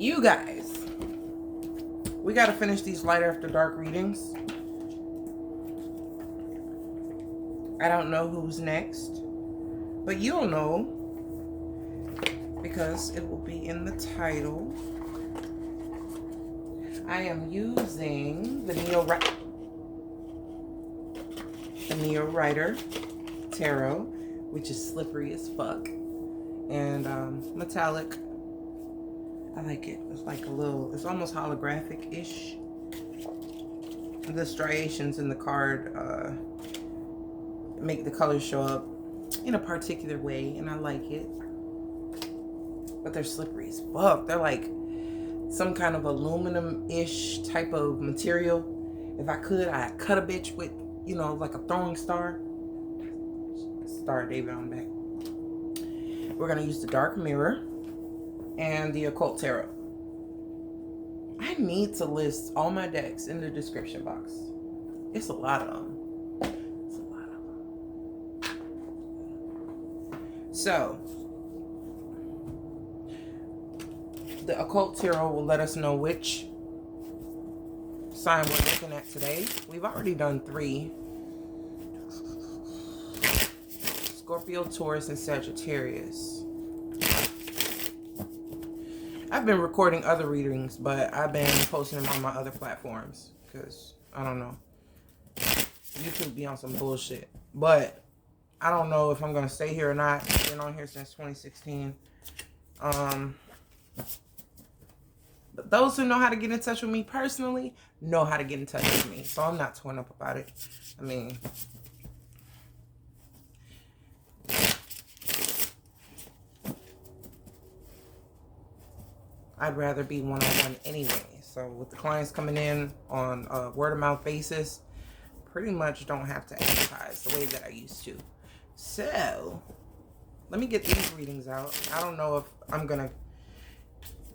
You guys, we got to finish these light after dark readings. I don't know who's next, but you'll know because it will be in the title. I am using the Neo Rider Tarot, which is slippery as fuck, and metallic. I like it. It's like a little, it's almost holographic-ish. The striations in the card make the colors show up in a particular way, and I like it. But they're slippery as fuck. They're like some kind of aluminum-ish type of material. If I could, I'd cut a bitch with, you know, like a throwing star. Star David on the back. We're going to use the Dark Mirror and the Occult Tarot. I need to list all my decks in the description box. It's a lot of them. It's a lot of them. So, the Occult Tarot will let us know which sign we're looking at today. We've already done 3. Scorpio, Taurus, and Sagittarius. I've been recording other readings, but I've been posting them on my other platforms because, I don't know, YouTube be on some bullshit. But I don't know if I'm going to stay here or not. I've been on here since 2016. But those who know how to get in touch with me personally know how to get in touch with me. So I'm not torn up about it. I mean, I'd rather be one-on-one anyway. So with the clients coming in on a word-of-mouth basis, pretty much don't have to advertise the way that I used to. So let me get these readings out. I don't know if I'm going to...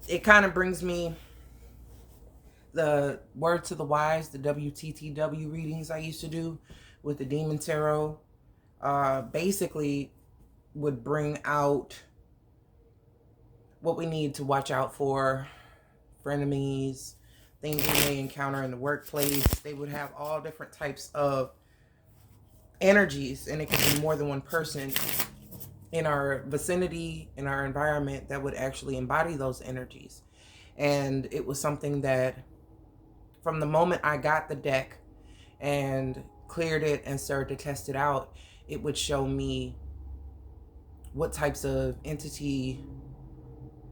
It kind of brings me the Word to the Wise, the WTTW readings I used to do with the Demon Tarot. Basically would bring out what we need to watch out for frenemies, things we may encounter in the workplace. They would have all different types of energies, and it could be more than one person in our vicinity, in our environment, that would actually embody those energies. And it was something that from the moment I got the deck and cleared it and started to test it out, it would show me what types of entity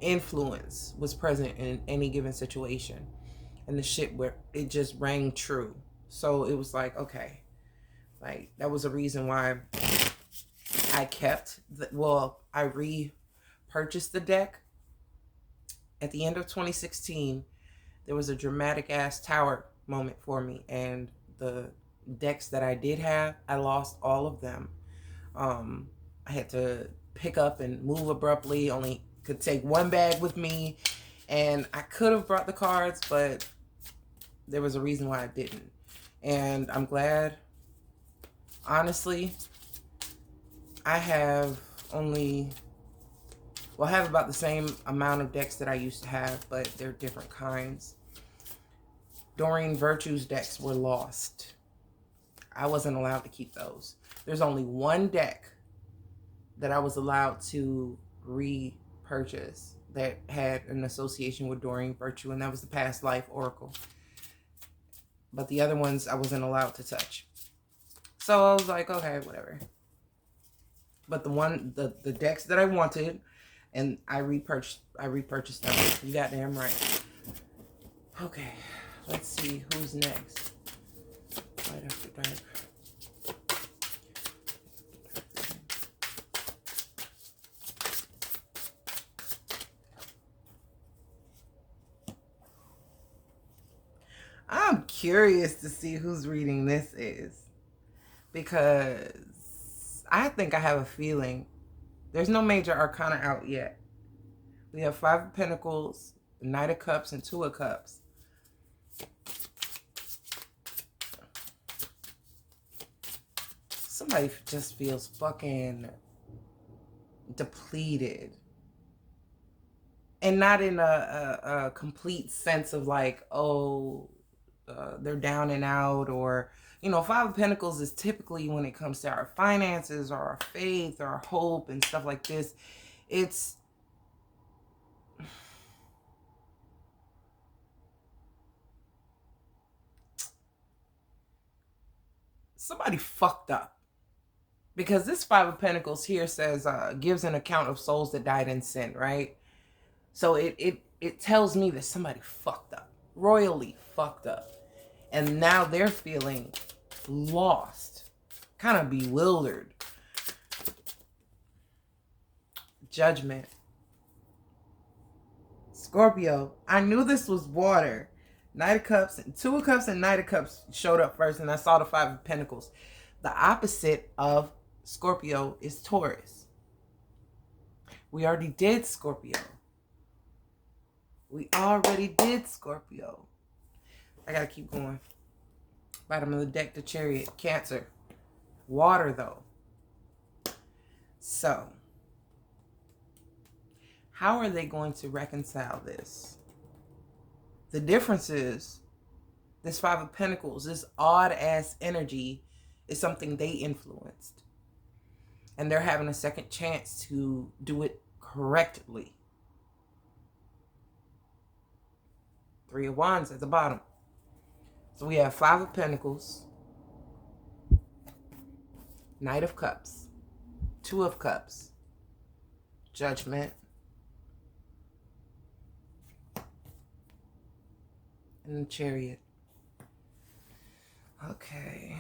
influence was present in any given situation. And the shit where it just rang true. So it was like, okay, like that was a reason why I kept I repurchased the deck at the end of 2016. There was a dramatic ass tower moment for me, and the decks that I did have, I lost all of them. I had to pick up and move abruptly, only could take one bag with me, and I could have brought the cards, but there was a reason why I didn't. And I'm glad, honestly. I have I have about the same amount of decks that I used to have, but they're different kinds. Doreen Virtue's decks were lost. I wasn't allowed to keep those. There's only one deck that I was allowed to repurchase that had an association with Doreen Virtue, and that was the Past Life Oracle. But the other ones I wasn't allowed to touch. So I was like, okay, whatever. But the decks that I wanted, and I repurchased them. You goddamn right. Okay, let's see who's next. Light after dark. I'm curious to see whose reading this is, because I think I have a feeling. There's no major arcana out yet. We have 5 of Pentacles, the Knight of Cups, and 2 of Cups. Somebody just feels fucking depleted. And not in a complete sense of like, oh, they're down and out, or, you know, Five of Pentacles is typically when it comes to our finances or our faith or our hope and stuff like this, it's somebody fucked up. Because this Five of Pentacles here says, gives an account of souls that died in sin, right? So it tells me that somebody fucked up, royally fucked up. And now they're feeling lost, kind of bewildered. Judgment. Scorpio, I knew this was water. Knight of Cups, Two of Cups and Knight of Cups showed up first, and I saw the Five of Pentacles. The opposite of Scorpio is Taurus. We already did Scorpio. We already did Scorpio. I gotta keep going. Bottom of the deck, the Chariot. Cancer. Water, though. So, how are they going to reconcile this? The difference is, this Five of Pentacles, this odd-ass energy, is something they influenced. And they're having a second chance to do it correctly. Three of Wands at the bottom. So we have Five of Pentacles, Knight of Cups, Two of Cups, Judgment, and the Chariot. Okay.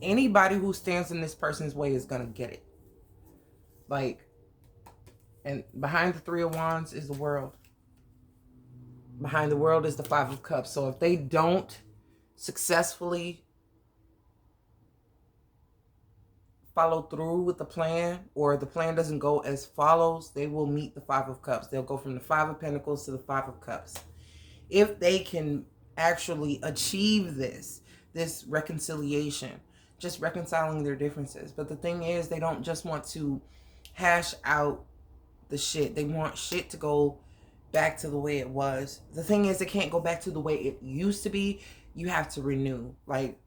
Anybody who stands in this person's way is gonna get it. Like, and behind the Three of Wands is the world. Behind the world is the Five of Cups. So if they don't successfully follow through with the plan, or the plan doesn't go as follows, they will meet the Five of Cups. They'll go from the Five of Pentacles to the Five of Cups. If they can actually achieve this reconciliation, just reconciling their differences. But the thing is, they don't just want to hash out the shit. They want shit to go back to the way it was. The thing is, it can't go back to the way it used to be. You have to renew. Like,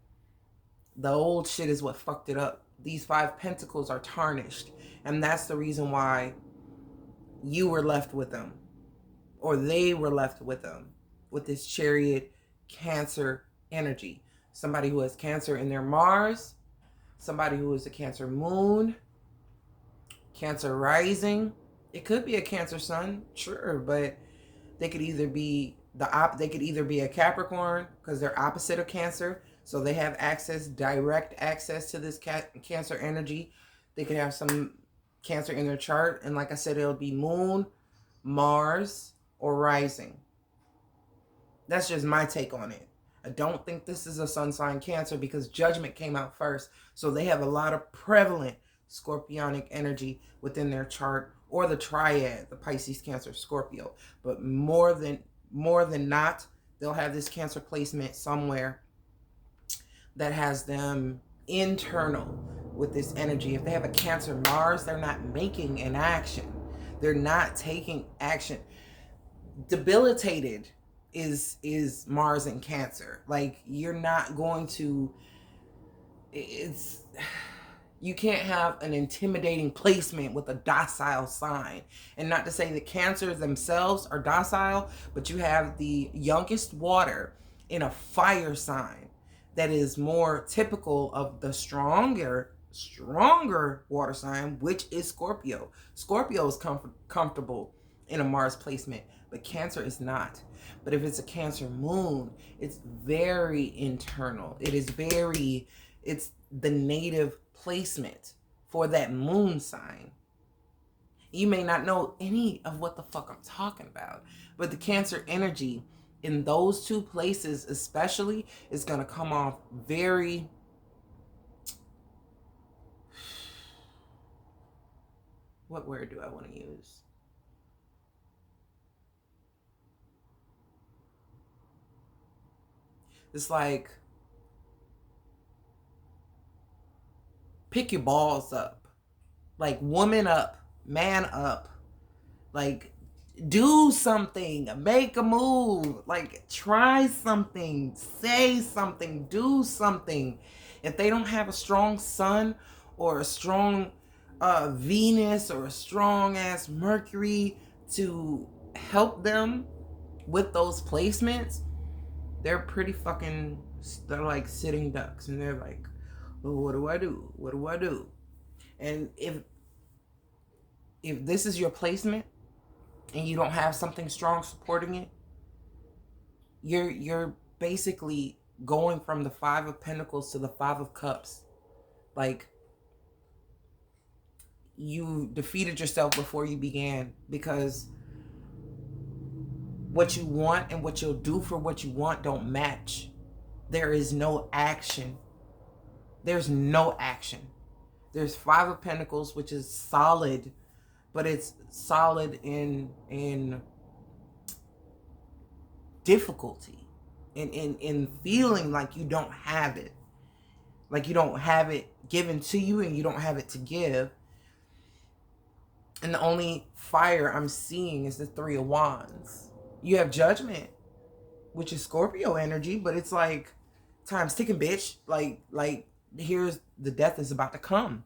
the old shit is what fucked it up. These Five Pentacles are tarnished. And that's the reason why you were left with them. Or they were left with them. With this Chariot Cancer energy. Somebody who has Cancer in their Mars. Somebody who is a Cancer moon. Cancer rising. It could be a Cancer sun, sure, but they could either be they could either be a Capricorn, because they're opposite of Cancer, so they have direct access to this Cancer energy. They could have some Cancer in their chart, and like I said, it'll be moon, Mars, or rising. That's just my take on it. I don't think this is a sun sign Cancer, because Judgment came out first. So they have a lot of prevalent Scorpionic energy within their chart, or the triad, the Pisces, Cancer, Scorpio. But more than not, they'll have this Cancer placement somewhere that has them internal with this energy. If they have a Cancer Mars, they're not making an action. They're not taking action. Debilitated is Mars and Cancer. Like, you're not going to, you can't have an intimidating placement with a docile sign. And not to say that Cancers themselves are docile, but you have the youngest water in a fire sign that is more typical of the stronger water sign, which is Scorpio. Scorpio is comfortable in a Mars placement, but Cancer is not. But if it's a Cancer moon, it's very internal. It's the native placement for that moon sign. You may not know any of what the fuck I'm talking about, but the Cancer energy In those two places especially, it's going to come off very, what word do I want to use? It's like, pick your balls up. Like, woman up, man up. Like, do something, make a move, like try something, say something, do something. If they don't have a strong sun or a strong Venus or a strong ass Mercury to help them with those placements, they're pretty fucking, they're like sitting ducks, and they're like, well, what do I do? What do I do? And if this is your placement and you don't have something strong supporting it, you're basically going from the Five of Pentacles to the Five of Cups. Like, you defeated yourself before you began, because what you want and what you'll do for what you want don't match. There is no action. There's no action. There's Five of Pentacles, which is solid, but it's solid in difficulty, in feeling like you don't have it. Like you don't have it given to you and you don't have it to give. And the only fire I'm seeing is the Three of Wands. You have Judgment, which is Scorpio energy, but it's like, time's ticking, bitch. Like here's the death is about to come.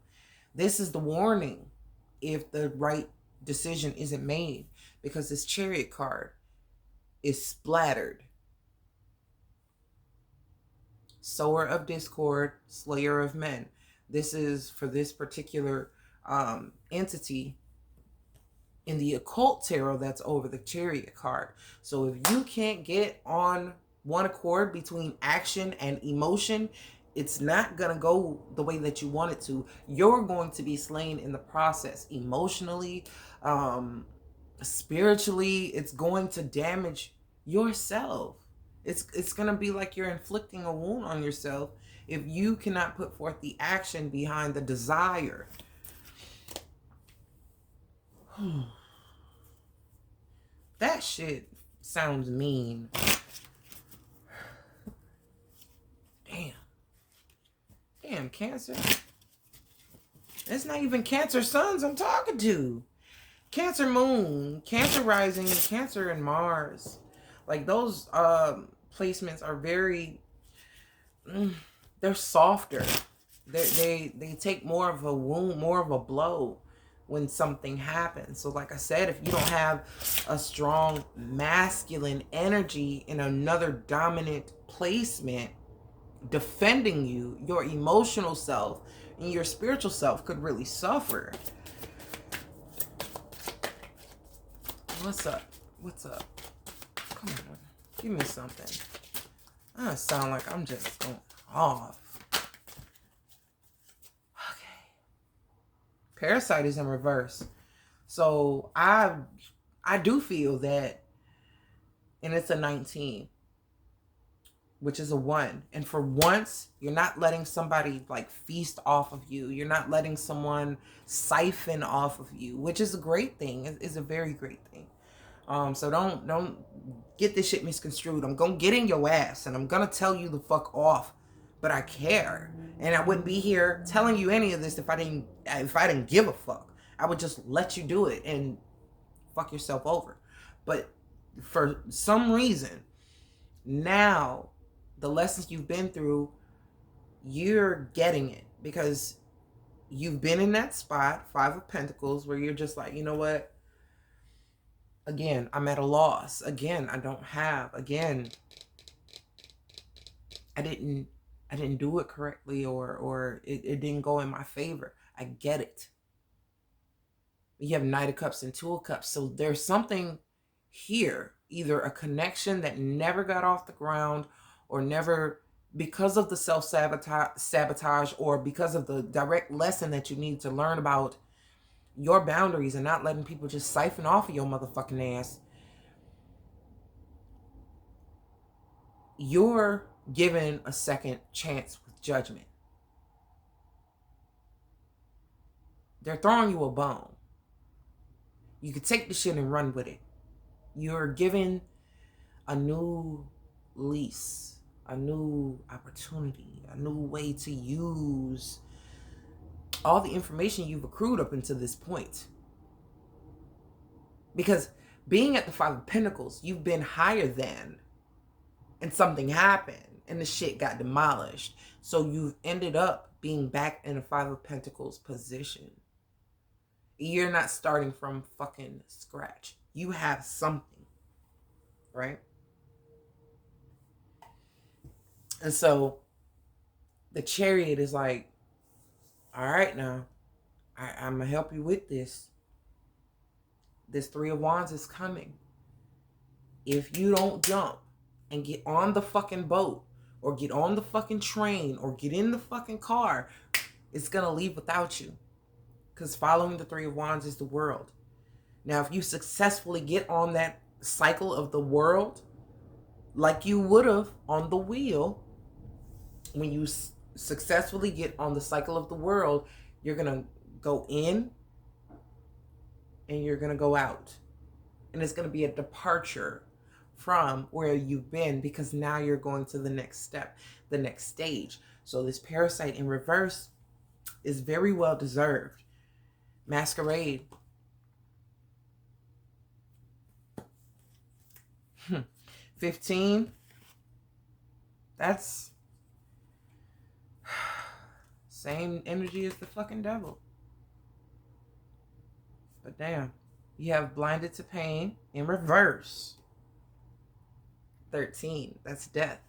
This is the warning if the right decision isn't made, because this Chariot card is splattered. Sower of discord, slayer of men. This is for this particular entity in the occult tarot that's over the Chariot card. So if you can't get on one accord between action and emotion, it's not going to go the way that you want it to. You're going to be slain in the process, emotionally, spiritually. It's going to damage yourself. It's going to be like you're inflicting a wound on yourself if you cannot put forth the action behind the desire. That shit sounds mean. Damn, Cancer. It's not even Cancer suns I'm talking to. Cancer moon, Cancer rising, Cancer and Mars. Like those placements are very, they're softer. They take more of a wound, more of a blow when something happens. So like I said, if you don't have a strong masculine energy in another dominant placement defending you, your emotional self and your spiritual self could really suffer. What's up? What's up? Come on, give me something. I sound like I'm just going off. Okay. Parasite is in reverse. So I do feel that, and it's a 19. Which is a 1. And for once, you're not letting somebody like feast off of you. You're not letting someone siphon off of you, which is a great thing. It's a very great thing. So don't get this shit misconstrued. I'm gonna get in your ass and I'm gonna tell you the fuck off, but I care. And I wouldn't be here telling you any of this if I didn't give a fuck. I would just let you do it and fuck yourself over. But for some reason, now the lessons you've been through, you're getting it, because you've been in that spot, Five of Pentacles, where you're just like, you know what? Again, I'm at a loss. Again, I don't have. Again, I didn't do it correctly, or it didn't go in my favor. I get it. You have Knight of Cups and Two of Cups. So there's something here, either a connection that never got off the ground, or never, because of the self-sabotage, or because of the direct lesson that you need to learn about your boundaries and not letting people just siphon off of your motherfucking ass. you're given a second chance with judgment. They're throwing you a bone. You could take the shit and run with it. You're given a new lease, a new opportunity, a new way to use all the information you've accrued up until this point. Because being at the Five of Pentacles, you've been higher than, and something happened and the shit got demolished. So you've ended up being back in a Five of Pentacles position. You're not starting from fucking scratch. You have something, right? And so the Chariot is like, all right now, I'm going to help you with this. This Three of Wands is coming. If you don't jump and get on the fucking boat or get on the fucking train or get in the fucking car, it's going to leave without you. Because following the Three of Wands is the world. Now, if you successfully get on that cycle of the world, like you would have on the wheel, when you successfully get on the cycle of the world, you're going to go in and you're going to go out. And it's going to be a departure from where you've been, because now you're going to the next step, the next stage. So this Parasite in reverse is very well deserved. Masquerade. 15. That's same energy as the fucking devil. But damn, you have Blinded to Pain in reverse. 13. That's death.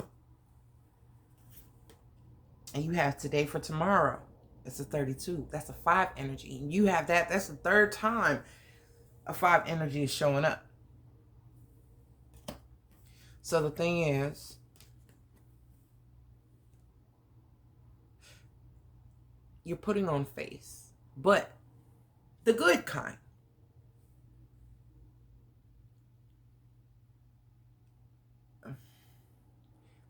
And you have Today for Tomorrow. It's a 32. That's a 5 energy. And you have that. That's the third time a 5 energy is showing up. So the thing is, you're putting on face, but the good kind.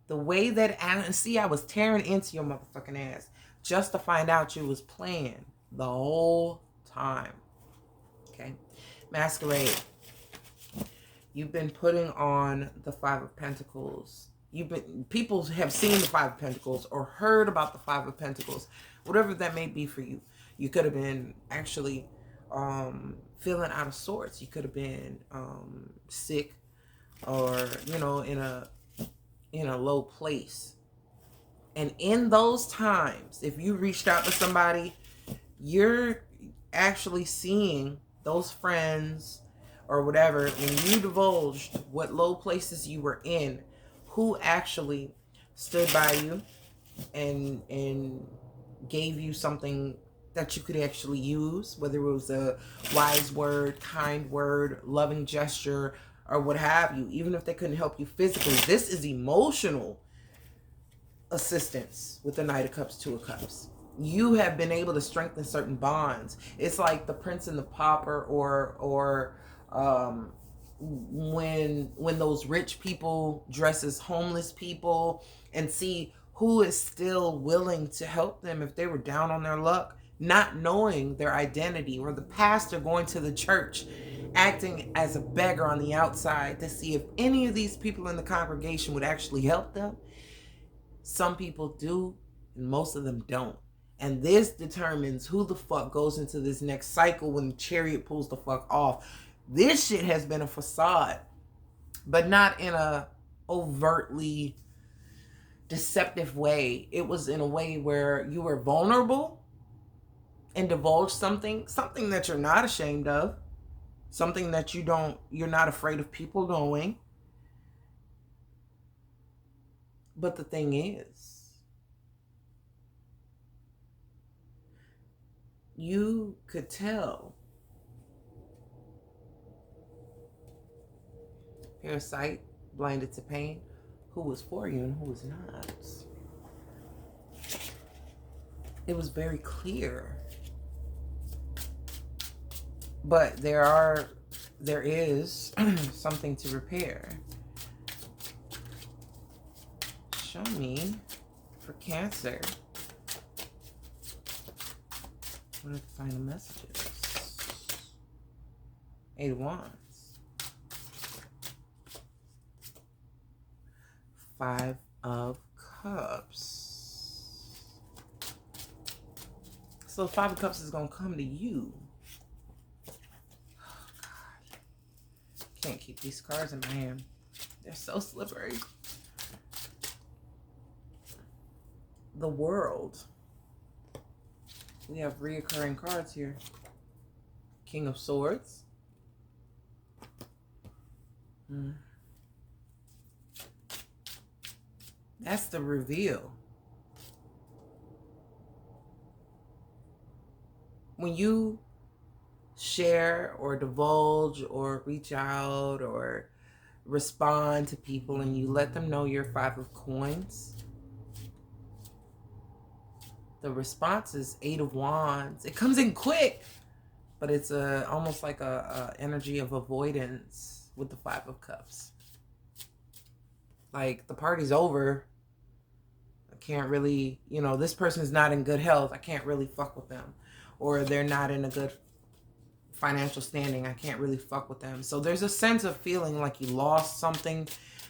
The way that, I was tearing into your motherfucking ass just to find out you was playing the whole time. Okay? Masquerade. You've been putting on the Five of Pentacles. People have seen the Five of Pentacles or heard about the Five of Pentacles, whatever that may be for you. You could have been actually feeling out of sorts. You could have been sick, or in a low place. And in those times, if you reached out to somebody, you're actually seeing those friends or whatever, when you divulged what low places you were in, who actually stood by you and gave you something that you could actually use, whether it was a wise word, kind word, loving gesture, or what have you. Even if they couldn't help you physically, this is emotional assistance with the Knight of Cups, Two of Cups. You have been able to strengthen certain bonds. It's like the Prince and the Pauper, or when those rich people dress as homeless people and see who is still willing to help them if they were down on their luck, not knowing their identity, or the pastor going to the church acting as a beggar on the outside to see if any of these people in the congregation would actually help them. Some people do, and most of them don't. And this determines who the fuck goes into this next cycle when the Chariot pulls the fuck off. This shit has been a facade, but not in a overtly deceptive way. It was in a way where you were vulnerable and divulged something that you're not ashamed of, something that you're not afraid of people knowing. But the thing is, you could tell Parasite, Blinded to Pain, who was for you and who was not. It was very clear. But there is something to repair. show me for Cancer. What are the final messages? 8 of Wands. 5 of Cups. So 5 of Cups is going to come to you. Oh, God. Can't keep these cards in my hand. They're so slippery. The World. We have reoccurring cards here. King of Swords. That's the reveal. When you share or divulge or reach out or respond to people and you let them know you're 5 of Coins, the response is 8 of Wands. It comes in quick, but it's almost like a energy of avoidance with the 5 of Cups. Like, the party's over. I can't really, this person's not in good health. I can't really fuck with them. Or they're not in a good financial standing. I can't really fuck with them. So there's a sense of feeling like you lost something,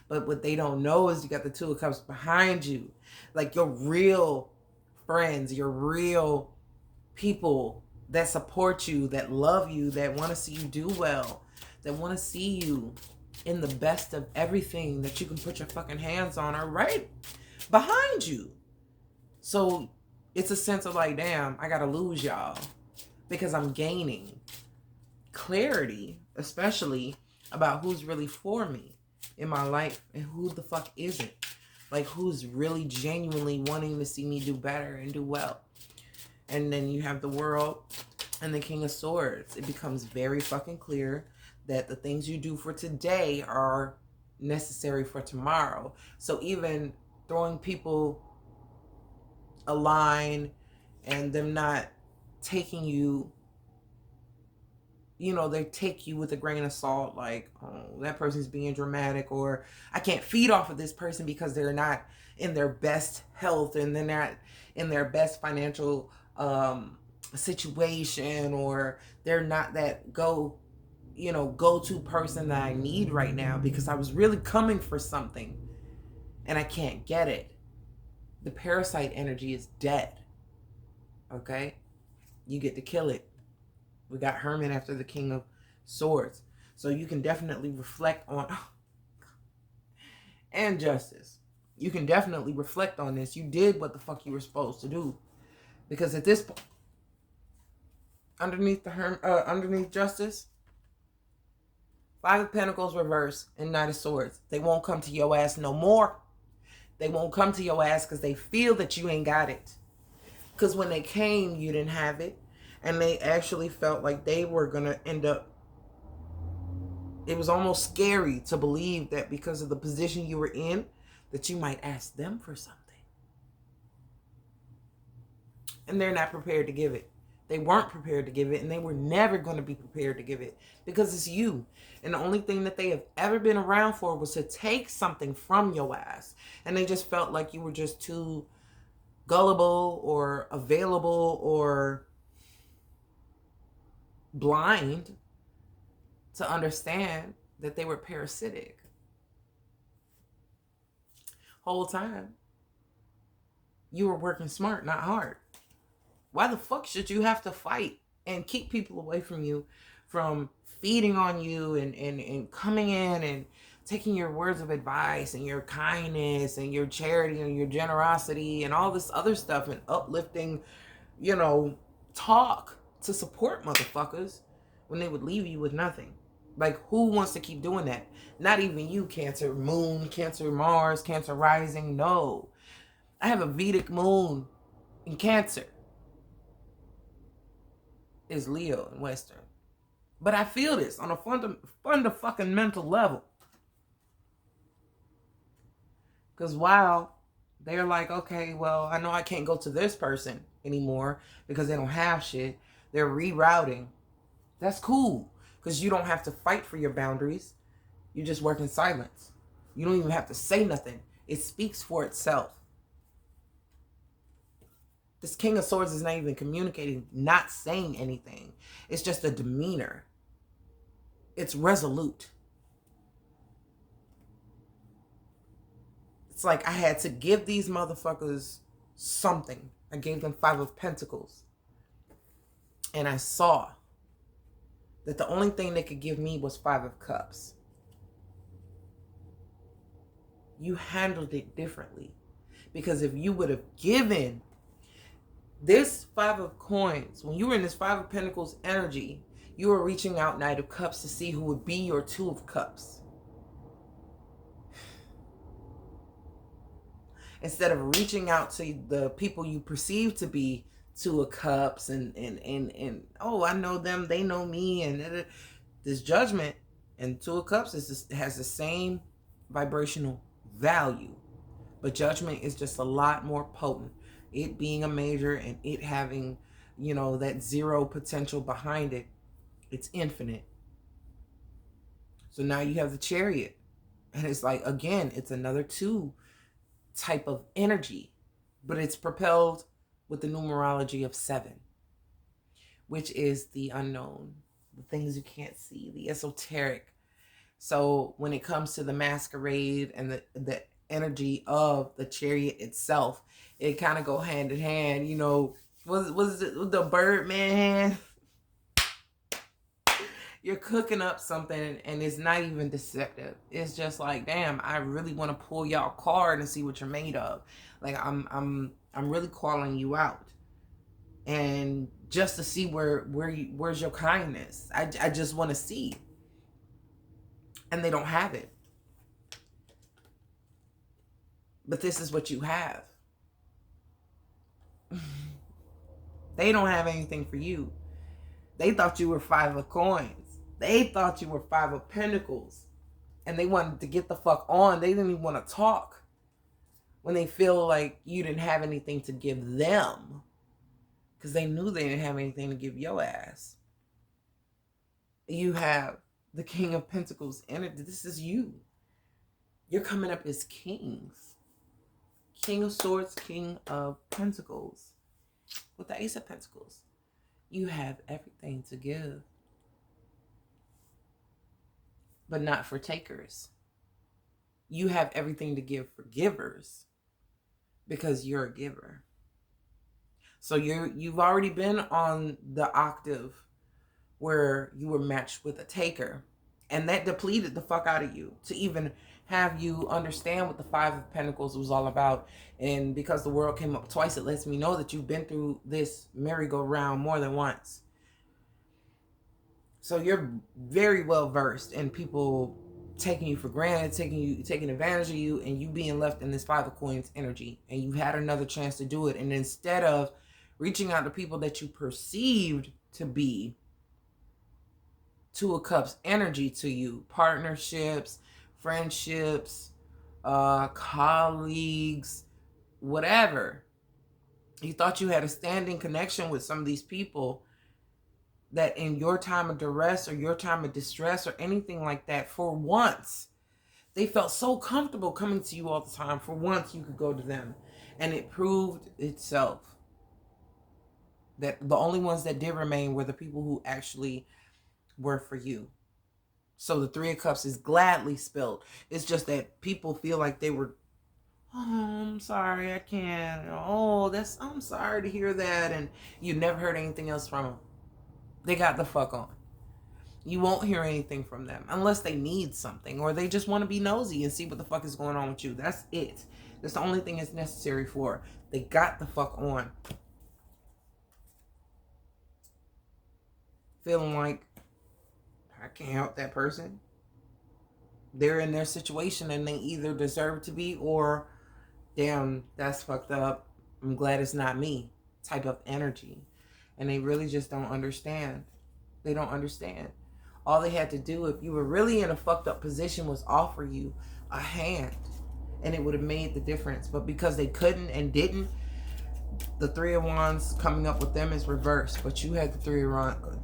but what they don't know is you got the 2 of Cups behind you. Like, your real friends, your real people that support you, that love you, that want to see you do well, that want to see you in the best of everything that you can put your fucking hands on are right behind you. So it's a sense of like, damn, I gotta lose y'all because I'm gaining clarity, especially about who's really for me in my life and who the fuck isn't. Like, who's really genuinely wanting to see me do better and do well. And then you have the World and the King of Swords. It becomes very fucking clear that the things you do for today are necessary for tomorrow. So even throwing people a line and them not taking you, they take you with a grain of salt, like, oh, that person's being dramatic, or I can't feed off of this person because they're not in their best health and they're not in their best financial situation, or they're not that go-to person that I need right now because I was really coming for something and I can't get it. The parasite energy is dead. Okay? You get to kill it. We got Hermit after the King of Swords. So you can definitely reflect on... and Justice. You can definitely reflect on this. You did what the fuck you were supposed to do. Because at this point, underneath Justice, 5 of Pentacles reverse and Knight of Swords. They won't come to your ass no more. They won't come to your ass because they feel that you ain't got it. Because when they came, you didn't have it. And they actually felt like they were going to end up... It was almost scary to believe that because of the position you were in, that you might ask them for something. And they're not prepared to give it. They weren't prepared to give it, and they were never going to be prepared to give it because it's you. And the only thing that they have ever been around for was to take something from your ass. And they just felt like you were just too gullible or available or blind to understand that they were parasitic. Whole time, you were working smart, not hard. Why the fuck should you have to fight and keep people away from you, from feeding on you and coming in and taking your words of advice and your kindness and your charity and your generosity and all this other stuff and uplifting, talk to support motherfuckers when they would leave you with nothing? Like, who wants to keep doing that? Not even you, Cancer Moon, Cancer Mars, Cancer Rising. No. I have a Vedic moon in Cancer. Is Leo in Western. But I feel this on a fundamental level. Because while they're like, okay, well, I know I can't go to this person anymore because they don't have shit. They're rerouting. That's cool. Because you don't have to fight for your boundaries. You just work in silence. You don't even have to say nothing. It speaks for itself. This King of Swords is not even communicating, not saying anything. It's just a demeanor. It's resolute. It's like I had to give these motherfuckers something. I gave them 5 of Pentacles. And I saw that the only thing they could give me was 5 of Cups. You handled it differently. Because if you would have given this 5 of Coins, when you were in this 5 of Pentacles energy, you were reaching out Knight of Cups to see who would be your 2 of Cups. Instead of reaching out to the people you perceive to be 2 of Cups and oh, I know them, they know me, and this Judgment and 2 of Cups has the same vibrational value, but Judgment is just a lot more potent. It being a major and it having, you know, that 0 potential behind it, it's infinite. So now you have the Chariot, and it's like, again, it's another 2 type of energy, but it's propelled with the numerology of 7, which is the unknown, the things you can't see, the esoteric. So when it comes to the masquerade and the energy of the Chariot itself, it kind of go hand in hand. You know, was it the Birdman hand? You're cooking up something and it's not even deceptive. It's just like, damn, I really want to pull y'all card and see what you're made of. Like I'm really calling you out. And just to see where's your kindness. I just want to see. And they don't have it. But this is what you have. They don't have anything for you. They thought you were 5 of Coins. They thought you were 5 of Pentacles. And they wanted to get the fuck on. They didn't even want to talk when they feel like you didn't have anything to give them. Because they knew they didn't have anything to give your ass. You have the King of Pentacles energy. This is you. You're coming up as kings. King of Swords, King of Pentacles. With the Ace of Pentacles. You have everything to give. But not for takers. You have everything to give for givers. Because you're a giver. So you've already been on the octave where you were matched with a taker. And that depleted the fuck out of you to even have you understand what the 5 of Pentacles was all about. And because the world came up twice, it lets me know that you've been through this merry-go-round more than once. So you're very well versed in people taking you for granted, taking advantage of you, and you being left in this 5 of Coins energy. And you've had another chance to do it. And instead of reaching out to people that you perceived to be 2 of Cups energy to you, partnerships, friendships, colleagues, whatever. You thought you had a standing connection with some of these people that in your time of duress or your time of distress or anything like that, for once, they felt so comfortable coming to you all the time. For once, you could go to them. And it proved itself that the only ones that did remain were the people who actually were for you. So the 3 of Cups is gladly spilled. It's just that people feel like they were, oh, I'm sorry, I can't. Oh, I'm sorry to hear that. And you never heard anything else from them. They got the fuck on. You won't hear anything from them unless they need something or they just want to be nosy and see what the fuck is going on with you. That's it. That's the only thing it's necessary for. They got the fuck on. Feeling like, I can't help that person. They're in their situation and they either deserve to be or, damn, that's fucked up. I'm glad it's not me type of energy. And they really just don't understand. They don't understand. All they had to do, if you were really in a fucked up position, was offer you a hand. And it would have made the difference. But because they couldn't and didn't, The Three of Wands coming up with them is reversed, but you had the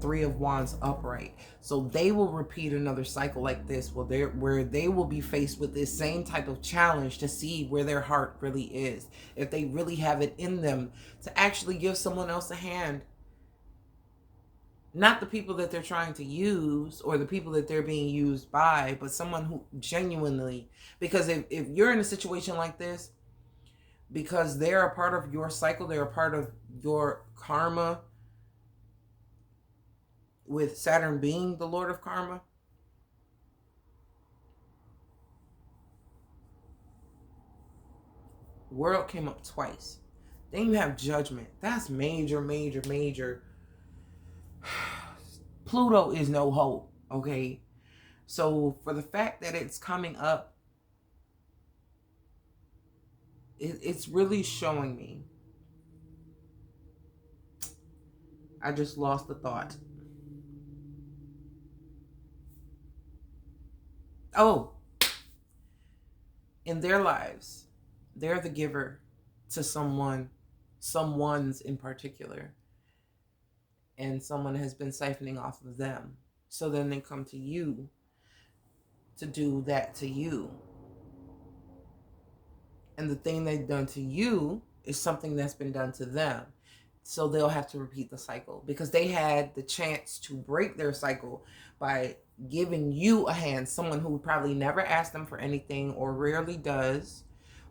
Three of Wands upright. So they will repeat another cycle like this, where they will be faced with this same type of challenge to see where their heart really is. If they really have it in them to actually give someone else a hand. Not the people that they're trying to use or the people that they're being used by, but someone who genuinely, because if you're in a situation like this, because they're a part of your cycle, they're a part of your karma, with Saturn being the Lord of Karma, World came up twice. Then you have Judgment. That's major, major, major. Pluto is no hope, okay? So for the fact that it's coming up, it's really showing me. I just lost the thought. Oh, in their lives, they're the giver to someone's in particular. And someone has been siphoning off of them. So then they come to you to do that to you. And the thing they've done to you is something that's been done to them. So they'll have to repeat the cycle because they had the chance to break their cycle by giving you a hand, someone who probably never asked them for anything or rarely does,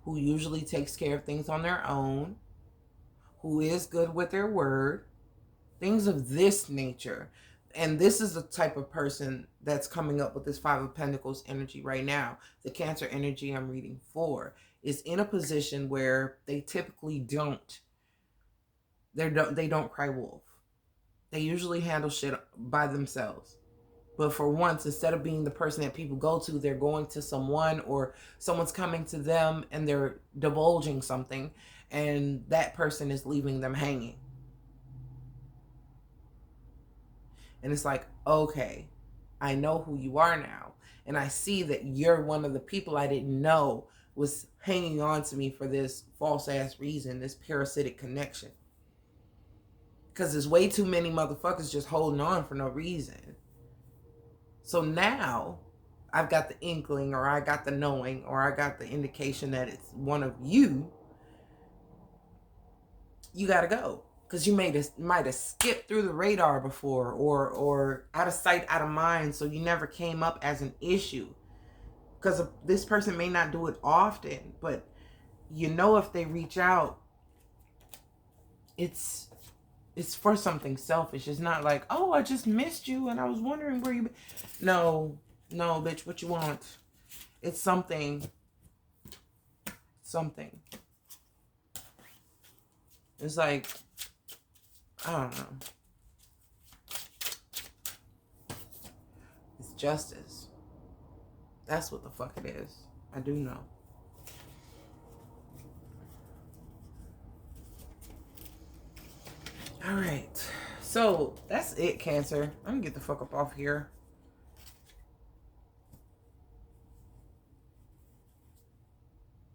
who usually takes care of things on their own, who is good with their word, things of this nature. And this is the type of person that's coming up with this Five of Pentacles energy right now. The Cancer energy I'm reading for is in a position where they typically don't cry wolf. They usually handle shit by themselves. But for once, instead of being the person that people go to, they're going to someone, or someone's coming to them and they're divulging something, and that person is leaving them hanging. And it's like, okay, I know who you are now. And I see that you're one of the people I didn't know was hanging on to me for this false ass reason, this parasitic connection. Because there's way too many motherfuckers just holding on for no reason. So now I've got the inkling, or I got the knowing, or I got the indication that it's one of you. You got to go. Because you might have skipped through the radar before, or out of sight, out of mind, so you never came up as an issue. Because this person may not do it often, but you know if they reach out, it's for something selfish. It's not like, oh, I just missed you and I was wondering where you been. No, bitch, what you want? It's something. It's like, I don't know. It's justice. That's what the fuck it is. I do know. All right. So that's it, Cancer. I'm gonna get the fuck up off here.